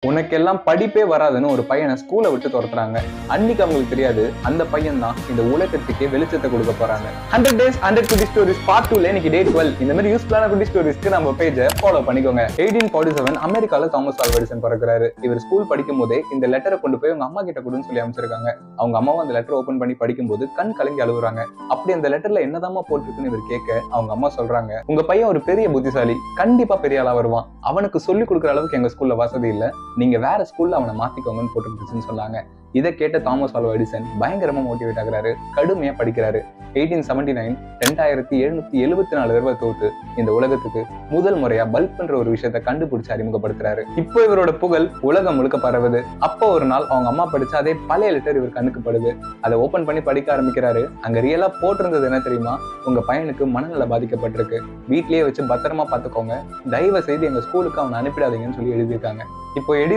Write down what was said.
உனக்கெல்லாம் படிப்பே வராதுன்னு ஒரு பையனை ஸ்கூலை விட்டு துரத்துறாங்க. அன்னைக்கு அவங்களுக்கு தெரியாது அந்த பையன் தான் இந்த உலகத்துக்கே வெளிச்சத்தை கொடுக்க போறாங்க. 100 days 100 குட்டி ஸ்டோரிஸ் பார்ட் 2ல இன்னைக்கு டே 12. இந்த மாதிரி யூஸ்ஃபுல்லான குட்டி ஸ்டோரிஸ்க்கு நம்ம பேஜை ஃபாலோ பண்ணிக்கோங்க. 1847 அமெரிக்கால தாமஸ் ஆல்வா எடிசன் பிறக்கிறாரு. இவர் ஸ்கூல் படிக்கும் போதே இந்த லெட்டரை கொண்டு போய் அவங்க அம்மா கிட்ட கொடுன்னு சொல்லி அமைச்சிருக்காங்க. அவங்க அம்மாவும் அந்த லெட்டர் ஓபன் பண்ணி படிக்கும் போது கண் கலங்கி அழுகுறாங்க. அப்படி அந்த லெட்டர்ல என்னதாமா போட்டிருக்குன்னு இவர் கேட்க அவங்க அம்மா சொல்றாங்க, உங்க பையன் ஒரு பெரிய புத்திசாலி, கண்டிப்பா பெரிய ஆளா வருவான், அவனுக்கு சொல்லி கொடுக்குற அளவுக்கு எங்க ஸ்கூல்ல வசதி இல்ல, நீங்க வேற ஸ்கூல்ல அவனை மாத்திக்கோங்கன்னு போட்டுருந்துச்சுன்னு சொன்னாங்க. இதை கேட்ட தாமஸ் ஆல்வா எடிசன் பயங்கரமா மோட்டிவேட் ஆகுறாரு, கடுமையா படிக்கிறாரு. 1879 2774 தடவை தோத்து இந்த உலகத்துக்கு முதல் முறையா பல்ப்ன்ற ஒரு விஷயத்தை கண்டுபிடிச்சு அறிமுகப்படுத்துறாரு. இப்போ இவரோட புகழ் உலகம் முழுக்க பரவுது. அப்போ ஒரு நாள் அவங்க அம்மா படிச்ச அதே பழைய லெட்டர் இவர் கண்ணுக்கு படுது. அதை ஓபன் பண்ணி படிக்க ஆரம்பிக்கிறாரு. அங்க ரியலா போட்டிருந்தது என்ன தெரியுமா, உங்க பையனுக்கு மனநல பாதிக்கப்பட்டிருக்கு, வீட்லயே வச்சு பத்திரமா பாத்துக்கோங்க, தயவு செய்து எங்க ஸ்கூலுக்கு அவனை அனுப்பிடாதீங்கன்னு சொல்லி எழுதியிருக்காங்க. இப்போ